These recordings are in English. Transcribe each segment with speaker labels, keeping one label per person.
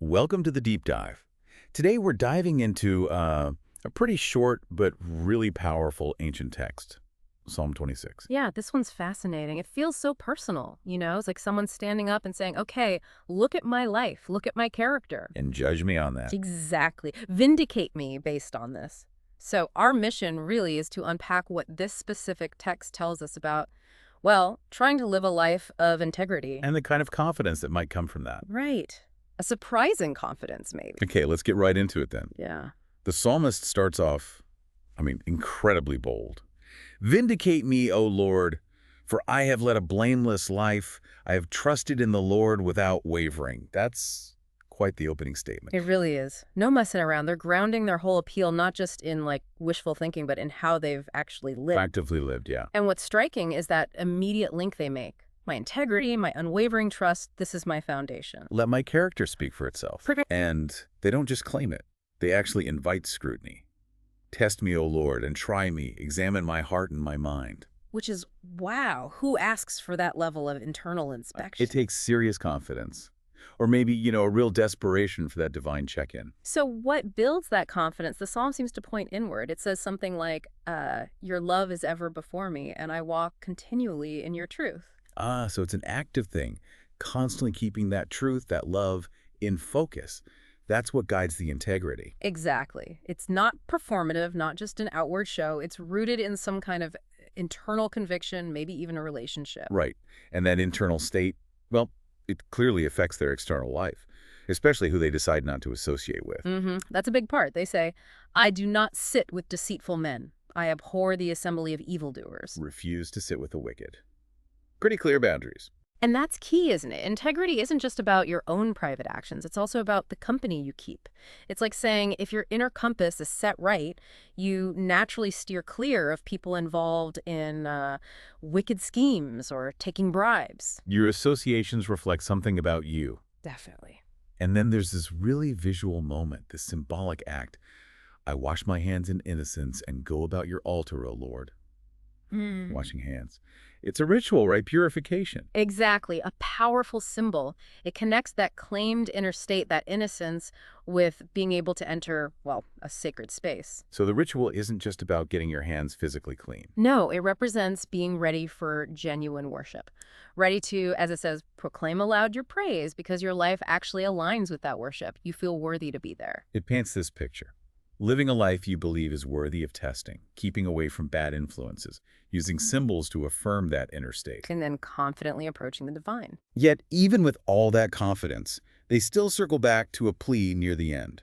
Speaker 1: Welcome to the deep dive. Today we're diving into a pretty short but really powerful ancient text, Psalm 26.
Speaker 2: Yeah, this one's fascinating. It feels so personal, It's like someone standing up and saying, okay, look at my life, look at my character.
Speaker 1: And judge me on that.
Speaker 2: Exactly. Vindicate me based on this. So our mission really is to unpack what this specific text tells us about, well, trying to live a life of integrity.
Speaker 1: And the kind of confidence that might come from that.
Speaker 2: Right. A surprising confidence, maybe.
Speaker 1: Okay, let's get right into it then.
Speaker 2: Yeah.
Speaker 1: The psalmist starts off, incredibly bold. Vindicate me, O Lord, for I have led a blameless life. I have trusted in the Lord without wavering. That's quite the opening statement.
Speaker 2: It really is. No messing around. They're grounding their whole appeal not just in wishful thinking, but in how they've actually lived.
Speaker 1: Actively lived, yeah.
Speaker 2: And what's striking is that immediate link they make. My integrity, my unwavering trust, this is my foundation.
Speaker 1: Let my character speak for itself. And they don't just claim it. They actually invite scrutiny. Test me, O Lord, and try me. Examine my heart and my mind.
Speaker 2: Which is, wow, who asks for that level of internal inspection?
Speaker 1: It takes serious confidence. Or maybe, a real desperation for that divine check-in.
Speaker 2: So what builds that confidence? The psalm seems to point inward. It says something like, your love is ever before me, and I walk continually in your truth.
Speaker 1: So it's an active thing, constantly keeping that truth, that love, in focus. That's what guides the integrity.
Speaker 2: Exactly. It's not performative, not just an outward show. It's rooted in some kind of internal conviction, maybe even a relationship.
Speaker 1: Right. And that internal state, well, it clearly affects their external life, especially who they decide not to associate with.
Speaker 2: That's a big part. They say, I do not sit with deceitful men. I abhor the assembly of evildoers.
Speaker 1: Refuse to sit with the wicked. Pretty clear boundaries.
Speaker 2: And that's key, isn't it? Integrity isn't just about your own private actions. It's also about the company you keep. It's like saying if your inner compass is set right, you naturally steer clear of people involved in wicked schemes or taking bribes.
Speaker 1: Your associations reflect something about you.
Speaker 2: Definitely.
Speaker 1: And then there's this really visual moment, this symbolic act. I wash my hands in innocence and go about your altar, O Lord. Washing hands. It's a ritual, right? Purification.
Speaker 2: Exactly. A powerful symbol. It connects that claimed inner state, that innocence, with being able to enter, well, a sacred space.
Speaker 1: So the ritual isn't just about getting your hands physically clean.
Speaker 2: No, it represents being ready for genuine worship. Ready to, as it says, proclaim aloud your praise because your life actually aligns with that worship. You feel worthy to be there.
Speaker 1: It paints this picture. Living a life you believe is worthy of testing, keeping away from bad influences, using symbols to affirm that inner state.
Speaker 2: And then confidently approaching the divine.
Speaker 1: Yet, even with all that confidence, they still circle back to a plea near the end.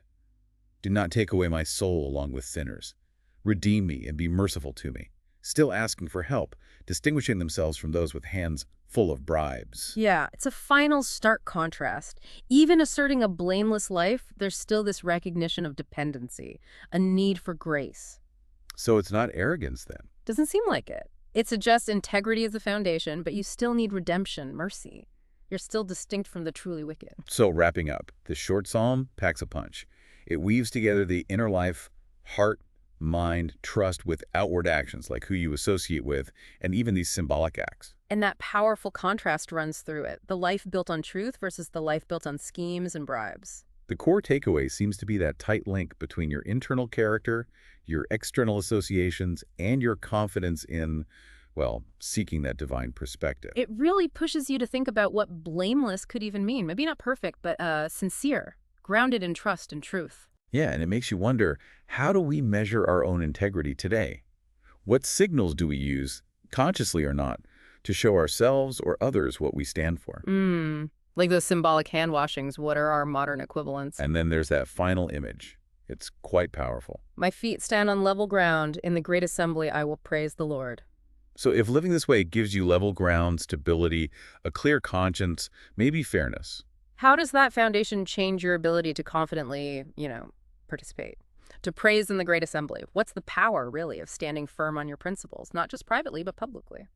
Speaker 1: Do not take away my soul along with sinners. Redeem me and be merciful to me. Still asking for help, distinguishing themselves from those with hands full of bribes.
Speaker 2: Yeah, it's a final stark contrast. Even asserting a blameless life, there's still this recognition of dependency, a need for grace.
Speaker 1: So it's not arrogance then.
Speaker 2: Doesn't seem like it. It suggests integrity as the foundation, but you still need redemption, mercy. You're still distinct from the truly wicked.
Speaker 1: So wrapping up, this short psalm packs a punch. It weaves together the inner life, heart, mind, trust with outward actions like who you associate with, and even these symbolic acts.
Speaker 2: And that powerful contrast runs through it, the life built on truth versus the life built on schemes and bribes.
Speaker 1: The core takeaway seems to be that tight link between your internal character, your external associations, and your confidence in, well, seeking that divine perspective.
Speaker 2: It really pushes you to think about what blameless could even mean. Maybe not perfect, but sincere, grounded in trust and truth.
Speaker 1: Yeah, and it makes you wonder, how do we measure our own integrity today? What signals do we use, consciously or not, to show ourselves or others what we stand for?
Speaker 2: Like those symbolic hand washings, what are our modern equivalents?
Speaker 1: And then there's that final image. It's quite powerful.
Speaker 2: My feet stand on level ground. In the great assembly, I will praise the Lord.
Speaker 1: So if living this way gives you level ground, stability, a clear conscience, maybe fairness.
Speaker 2: How does that foundation change your ability to confidently, participate? To praise in the great assembly? What's the power, really, of standing firm on your principles, not just privately, but publicly?